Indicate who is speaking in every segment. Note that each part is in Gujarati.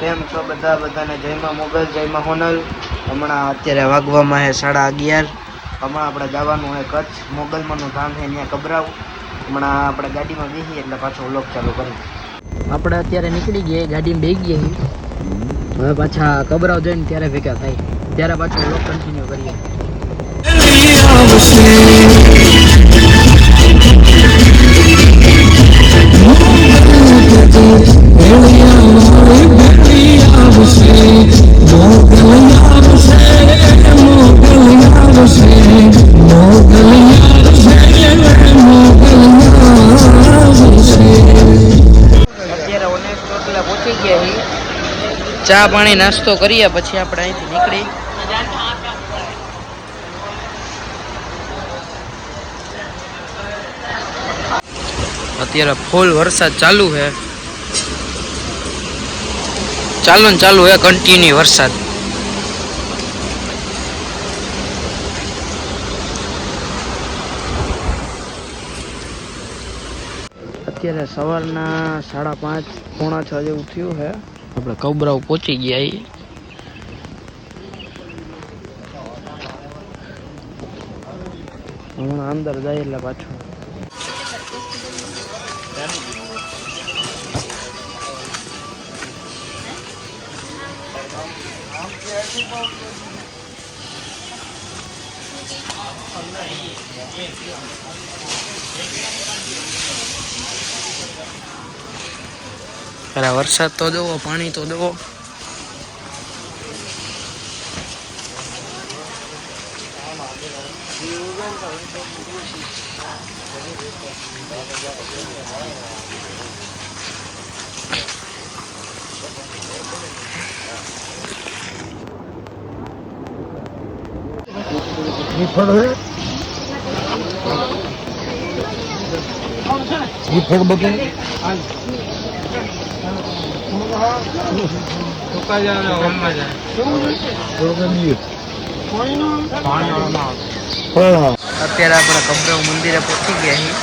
Speaker 1: કેમ છો બધાને જય માં મોગલ, જય માં હોનલ। હમણાં અત્યારે વાગવામાં છે 11:30। હમણાં આપણે જવાનું છે કચ્છ, મોગલમાંનું ધામ છે ત્યાં કબરાવ। હમણાં આપણે ગાડીમાં બેસીએ એટલે પાછો વ્લોગ ચાલુ કરી। આપણે અત્યારે નીકળી ગયા, ગાડીમાં બેસી ગયા। હવે પાછા કબરાવ જઈને ત્યારે ભેગા થાય, ત્યારે પાછો વ્લોગ કન્ટિન્યુ કરીએ। ચા પાણી નાસ્તો કરીએ પછી આપણે અહીંથી નીકળી। અત્યારે ફૂલ વરસાદ ચાલુ છે, ચાલુ છે કન્ટિન્યુ વરસાદ। અત્યારે સવારના 5:30 પોણા 6 જેવું થયું છે। આપણે કબરાવ પહોંચી ગયા। હમણાં અંદર જાય એટલે પાછું વરસાદ તો જુઓ, પાણી તો જુઓ। અત્યારે આપણે કબરાવ મંદિરે પહોંચી ગયા છીએ।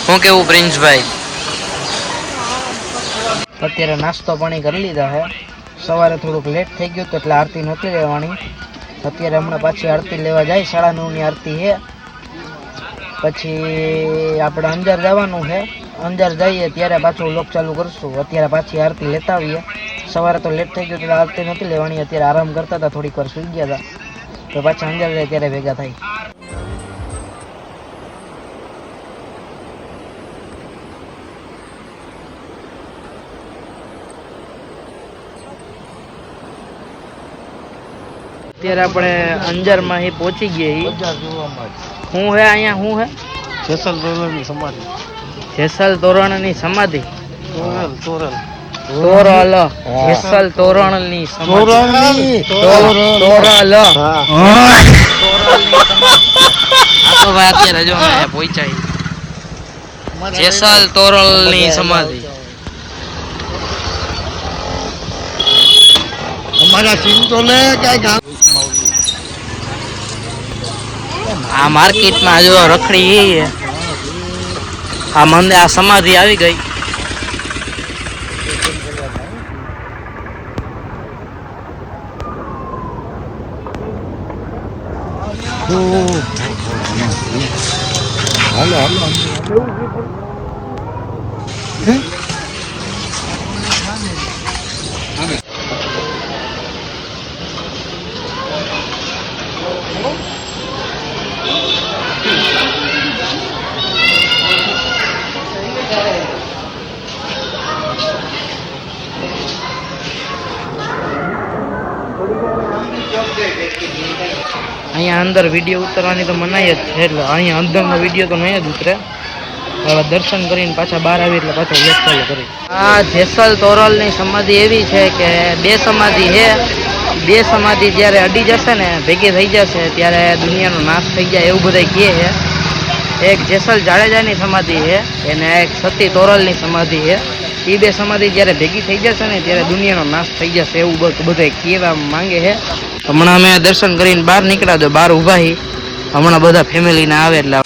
Speaker 1: શું કેવું પ્રિન્સભાઈ? અત્યારે નાસ્તો પાણી કરી લીધા છે। સવારે થોડુંક લેટ થઈ ગયું તો એટલે આરતી નહોતી લેવાની। અત્યારે હમણાં પાછી આરતી લેવા જાય, 9:30 આરતી છે। પછી આપણે અંજાર જવાનું છે, અંજાર જઈએ ત્યારે પાછું વ્લોગ ચાલુ કરશું। અત્યારે પાછી આરતી લેતા આવીએ। સવારે તો લેટ થઈ ગયું એટલે આરતી નહોતી લેવાની, અત્યારે આરામ કરતા હતા, થોડીક વાર સુઈ ગયા હતા, તો પાછા અંજાર જાય ત્યારે ભેગા થાય। અત્યારે આપણે અંજારમાં પહોંચી ગયા। શું હે અહીંયા? શું હે? જેસલ તોરણની સમાધિ। જેસલ તોરણની સમાધિ? તોરલ જેસલ તોરણની સમાધિ। તોરલ તો ભાઈ અત્યારે જો પહોંચાય જેસલ તોરલની સમાધિ। અમારા સિંધોને કઈ આ માર્કેટમાં જો રખડી આ મંદિર, આ સમાધિ આવી ગઈ। અહીંયા અંદર વિડીયો ઉતરવાની તો મનાઈ જ છે, એટલે અહીંયા અંદરનો વિડીયો તો નહીં જ ઉતરે। હવે દર્શન કરીને પાછા બહાર આવી એટલે પાછો વ્લોગ ચાલુ કરી। આ જેસલ તોરલની સમાધિ એવી છે કે 2 સમાધિ છે। 2 સમાધિ જ્યારે અડી જશે ને, ભેગી થઈ જશે, ત્યારે દુનિયાનો નાશ થઈ જાય એવું બધા કહે છે। એક જેસલ જાડેજાની સમાધિ છે, અને એક સતી તોરલની સમાધિ છે। એ બે સમાધિ જ્યારે ભેગી થઈ જશે ને ત્યારે દુનિયાનો નાશ થઈ જશે એવું બધા કહેવા માંગે છે. હમણાં અમે દર્શન કરીને બહાર નીકળ્યા તો બહાર ઊભા હી. હમણાં બધા ફેમિલીને આવે એટલે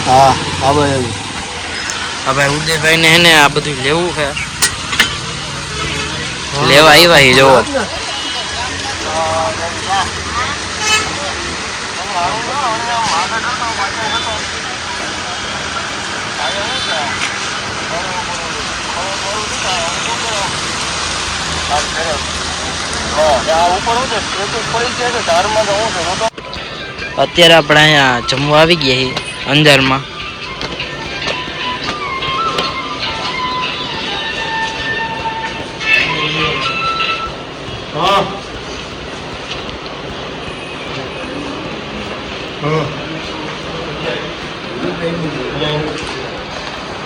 Speaker 2: હા હા ભાઈ
Speaker 1: હવે ઉદયભાઈ ને એને આ બધું લેવું છે, લેવા આવ્યા હી જોવો. અત્યારે આપણે અહીંયા જમવા આવી ગયા છીએ અંદરમાં.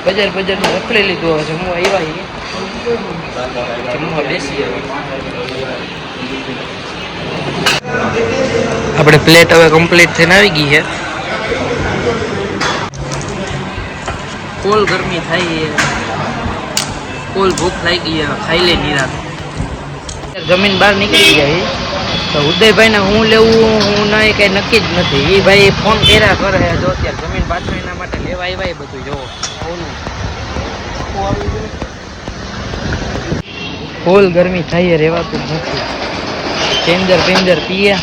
Speaker 1: બજાર રખડી લીધું. હવે જમવા આવ્યા છીએ, જમવા બેસી. આપણે પ્લેટ હવે કમ્પ્લીટ થઈને આવી ગઈ છે. ફૂલ ગરમી થાય છે, ફૂલ ભૂખ લાગી ગઈ, ખાઈ લે નિરાત. જમીન બહાર નીકળી ગયા તો ઉદયભાઈ ને હું લેવું હું નહીં કઈ નક્કી જ નથી. એ ભાઈ ફોન કર્યા કરે જો અત્યારે જમીન પાછળ એના માટે લેવા આવ્યા. બધું જોવો ફૂલ ગરમી થાય, રેવાતું જ નથી. પેન્જર પીએ,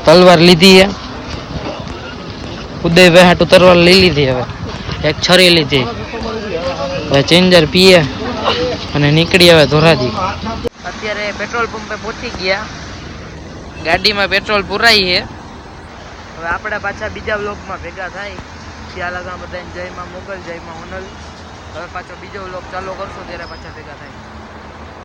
Speaker 1: તલવાર લીધી છે ઉદયભાઈ હાટું, તલવાર લઈ લીધી. હવે એક છરી લીધી. હવે ચેન્જર પીએ અને નીકળી હવે ધોરાજી. અત્યારે પેટ્રોલ પંપે પહોંચી ગયા, ગાડીમાં પેટ્રોલ પુરાઈ છે. હવે આપણે પાછા બીજા વ્લોગમાં ભેગા થાય. ત્યાં લગા બધાને જય માં મોગલ, જય માં હોનલ. હવે પાછો બીજો વ્લોગ ચાલુ કરશો ત્યારે પાછા ભેગા